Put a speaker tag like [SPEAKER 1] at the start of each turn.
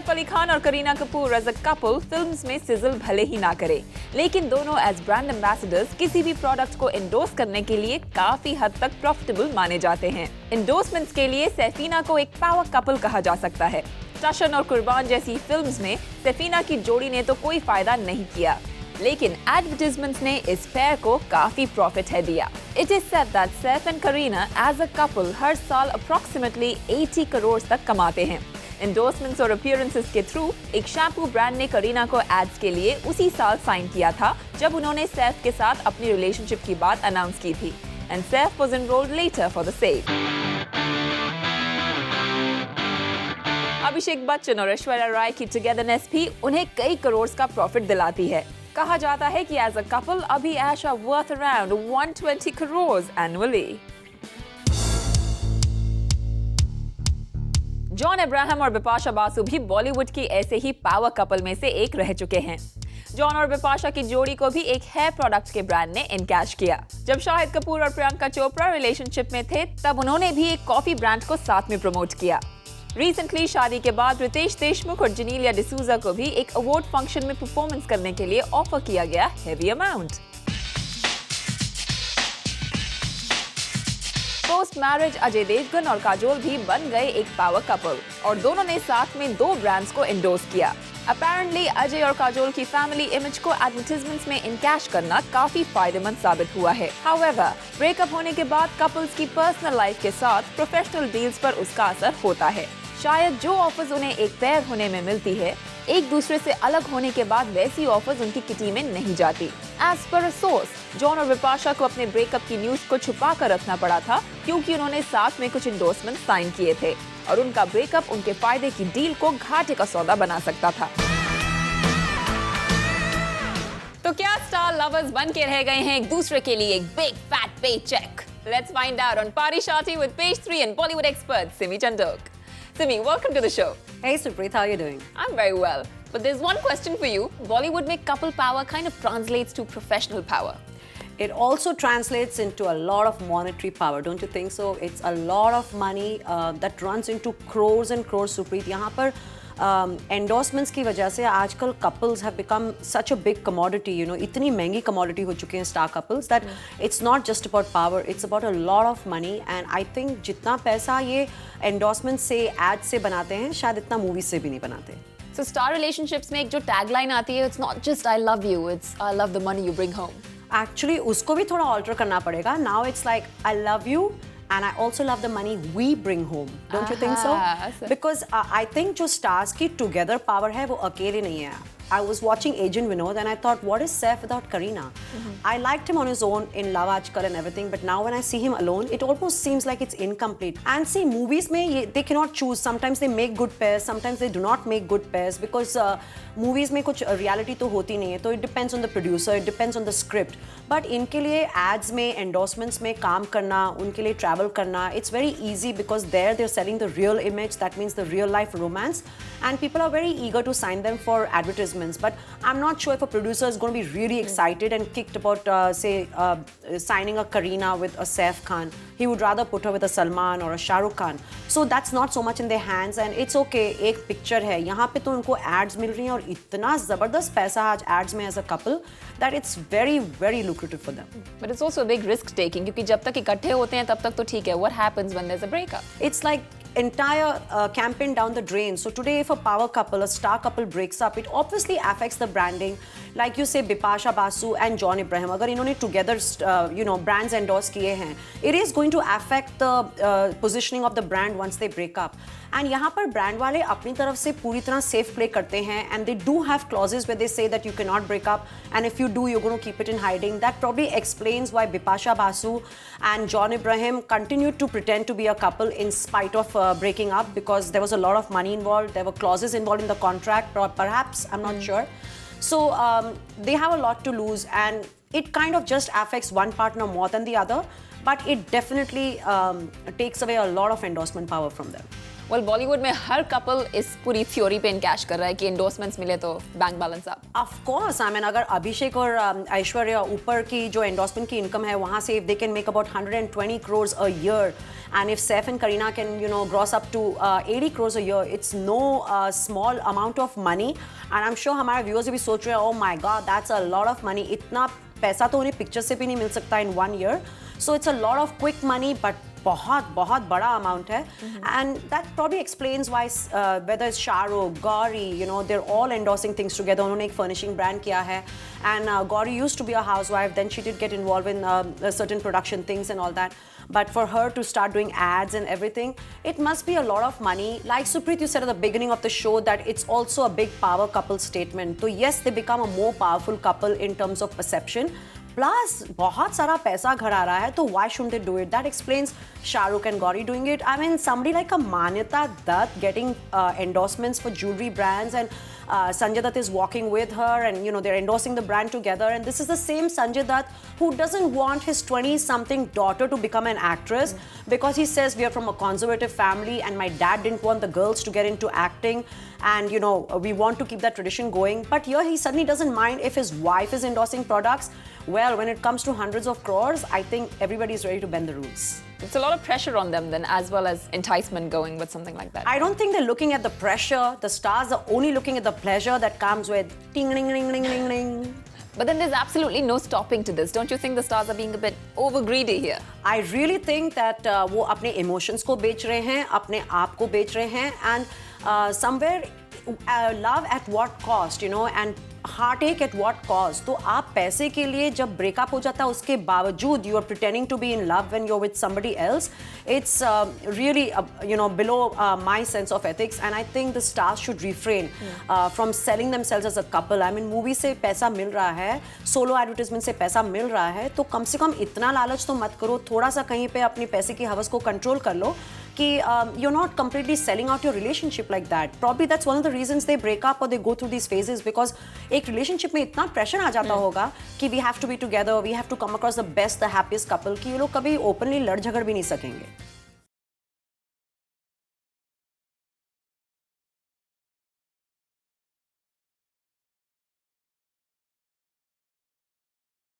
[SPEAKER 1] सैफ अली खान और Kareena Kapoor as a couple films में sizzle भले ही ना करे, लेकिन दोनों एज ब्रांड एम्बेसडर्स किसी भी प्रोडक्ट को एंडोर्स करने के लिए काफी हद तक प्रॉफिटेबल माने जाते हैं। एंडोर्समेंट्स के लिए सैफीना को एक पावर कपल कहा जा सकता है। टशन और कुर्बान जैसी फिल्म्स में सैफीना की जोड़ी ने तो कोई फायदा नहीं किया, लेकिन एडवर्टाइजमेंट्स ने इस पेयर को काफी प्रॉफिट है दिया। It is said that Saif and Kareena as a couple हर साल अप्रोक्सीमेटली 80 करोड़ तक कमाते हैं। एंडोर्समेंट्स और अपीयरेंसेस के थ्रू एक शैम्पू ब्रांड ने करीना को एड्स के लिए उसी साल साइन किया था जब उन्होंने सैफ के साथ अपनी रिलेशनशिप की बात अनाउंस की थी, and Saif was enrolled later for the same. Abhishek Bachchan और ऐश्वर्या राय की टुगेदरनेस भी उन्हें कई करोड़ का प्रॉफिट दिलाती है। कहा जाता है कि एज अ कपल अभी Aish are worth around 120 crore annually. John Abraham और बिपाशा बासु भी बॉलीवुड की ऐसे ही पावर कपल में से एक रह चुके हैं। जॉन और बिपाशा की जोड़ी को भी एक हेयर प्रोडक्ट के ब्रांड ने इनकैश किया। जब शाहिद कपूर और प्रियंका चोपड़ा रिलेशनशिप में थे, तब उन्होंने भी एक कॉफी ब्रांड को साथ में प्रमोट किया। रिसेंटली शादी के बाद रितेश देशमुख और जेनेलिया डिसूजा को भी एक अवार्ड फंक्शन में परफॉर्मेंस करने के लिए ऑफर किया गया heavy amount. Post marriage Ajay Devgn और काजोल भी बन गए एक पावर कपल और दोनों ने साथ में 2 ब्रांड्स को एंडोर्स किया। अपेरेंटली अजय और काजोल की फैमिली इमेज को एडवर्टाइजमेंट्स में इनकैश करना काफी फायदेमंद साबित हुआ है। हाउएवर, ब्रेकअप होने के बाद कपल्स की पर्सनल लाइफ के साथ प्रोफेशनल डील्स पर उसका असर होता है। शायद जो ऑफर्स उन्हें एक पेयर होने में मिलती है, एक दूसरे से अलग होने के बाद वैसी ऑफर्स उनकी किटी में नहीं जाती। As per a source, John और बिपाशा को अपने ब्रेकअप की न्यूज को छुपा कर रखना पड़ा था क्योंकि उन्होंने साथ में कुछ एंडोर्समेंट साइन किए थे और उनका ब्रेकअप उनके फायदे की डील को घाटे का सौदा बना सकता था। तो क्या स्टार लवर्स बन के रह गए हैं एक दूसरे के लिए एक big fat pay check? Let's find out on पारी शाटी with page 3 and Bollywood expert Simi Chandok. Simi, welcome to the show.
[SPEAKER 2] Hey Supreet, how are you doing?
[SPEAKER 1] I'm very well. But there's one question for you. Bollywood में couple power kind of translates to professional power.
[SPEAKER 2] It also translates into a lot of monetary power, don't you think so? It's a lot of money that runs into crores and crores, Supreet. यहाँ पर endorsements की वजह से आजकल couples have become such a big commodity, you know, इतनी महंगी commodity हो चुके हैं star couples that it's not just about power, it's about a lot of money, and I think जितना पैसा ये endorsement से ads से बनाते हैं, शायद इतना movies से भी नहीं बनाते।
[SPEAKER 1] So star relationships में एक जो tagline आती है, it's not just I love you, it's I love the money you bring home.
[SPEAKER 2] Actually उसको भी थोड़ा alter करना पड़ेगा. Now it's like I love you and I also love the money we bring home. Don't you think so? Because I think जो stars की together power है वो अकेले नहीं है. I was watching Agent Vinod and I thought, what is Saif without Kareena? I liked him on his own in Love Aajkal and everything, but now when I see him alone, it almost seems like it's incomplete. And see, movies में they cannot choose. Sometimes they make good pairs, sometimes they do not make good pairs because movies में कुछ reality तो होती नहीं है. तो it depends on the producer, it depends on the script. But इनके लिए ads में, endorsements में काम करना, उनके लिए travel करना, it's very easy because there they're selling the real image. That means the real life romance, and people are very eager to sign them for advertisements. But I'm not sure if a producer is going to be really excited and kicked about, signing a Kareena with a Saif Khan. He would rather put her with a Salman or a Shah Rukh Khan. So that's not so much in their hands, and it's okay. एक picture है, यहाँ पे तो उनको ads मिल रही हैं और इतना ज़बरदस्त पैसा आज ads में as a couple that it's very, very lucrative for them.
[SPEAKER 1] But it's also a big risk taking क्योंकि जब तक इकट्ठे होते हैं तब तक तो ठीक है. What happens when there's a breakup?
[SPEAKER 2] It's like entire campaign down the drain. So today if a power couple, a star couple breaks up, it obviously affects the branding. Like you say, Bipasha Basu and John Abraham, अगर इन्होंने together brands endorse किए हैं, it is going to affect the positioning of the brand once they break up. And यहाँ पर brand वाले अपनी तरफ से पूरी तरह safe play करते हैं, and they do have clauses where they say that you cannot break up, and if you do, you're going to keep it in hiding. That probably explains why Bipasha Basu and John Abraham continued to pretend to be a couple in spite of breaking up, because there was a lot of money involved, there were clauses involved in the contract, perhaps, I'm not sure. So they have a lot to lose, and it kind of just affects one partner more than the other, but it definitely takes away a lot of endorsement power from them.
[SPEAKER 1] Well Bollywood में हर couple इस पूरी theory पे encash कर रहा है कि endorsements मिले तो bank balance up.
[SPEAKER 2] Of course, I mean, अगर अभिषेक और ऐश्वर्या ऊपर की जो एंडोर्समेंट की इनकम है वहाँ से if they can make about 120 crores a year and if Saif and Kareena can gross up to 80 crores a year, it's no small amount of money and I'm sure हमारे viewers भी सोच रहे हैं oh my god, that's a lot of money, इतना पैसा तो उन्हें picture से भी नहीं मिल सकता in 1 year, so it's a lot of quick money but बहुत बहुत बड़ा अमाउंट है and that probably explains why whether is Shahrukh Gauri they're all endorsing things together. उन्होंने एक फर्निशिंग ब्रांड किया है and Gauri used to be a housewife, then she did get involve in certain production things and all that. But for her to start doing ads and everything, it must be a lot of money. Like Supreet, you said at the beginning of the show that it's also a big power couple statement. So yes, they become a more powerful couple in terms of perception. Plus, बहुत सारा पैसा घर आ रहा है, तो why shouldn't they do it? That explains Shahrukh and Gauri doing it. I mean, somebody like a Manyata Dutt getting endorsements for jewelry brands and Sanjay Dutt is walking with her and they're endorsing the brand together and this is the same Sanjay Dutt who doesn't want his 20-something daughter to become an actress because he says we are from a conservative family and my dad didn't want the girls to get into acting and we want to keep that tradition going, but here he suddenly doesn't mind if his wife is endorsing products. Well, when it comes to hundreds of crores, I think everybody is ready to bend the rules.
[SPEAKER 1] It's a lot of pressure on them then, as well as enticement going with something like that.
[SPEAKER 2] I don't think they're looking at the pressure. The stars are only looking at the pleasure that comes with ding, ding, ding, ding, ding, ding.
[SPEAKER 1] But then there's absolutely no stopping to this. Don't you think the stars are being a bit over greedy here?
[SPEAKER 2] I really think that वो अपने emotions को बेच रहे हैं, अपने आप को बेच रहे हैं and somewhere love at what cost, and heartache at what cost. तो आप पैसे के लिए जब ब्रेकअप हो जाता है उसके बावजूद you are pretending to be in love when you're with somebody else, it's really below my sense of ethics and I think the stars should refrain from selling themselves as a couple. I mean, movie से पैसा मिल रहा है, solo advertisement से पैसा मिल रहा है, तो कम से कम इतना लालच तो मत करो, थोड़ा सा कहीं पे अपनी पैसे की हवस को कंट्रोल कर लो कि you're not completely selling out your relationship like that. Probably that's one of the reasons they break up or they go through these phases because एक relationship में इतना pressure आ जाता होगा कि we have to be together, we have to come across the best, the happiest couple कि ये लोग कभी openly लड़ झगड़ भी नहीं सकेंगे.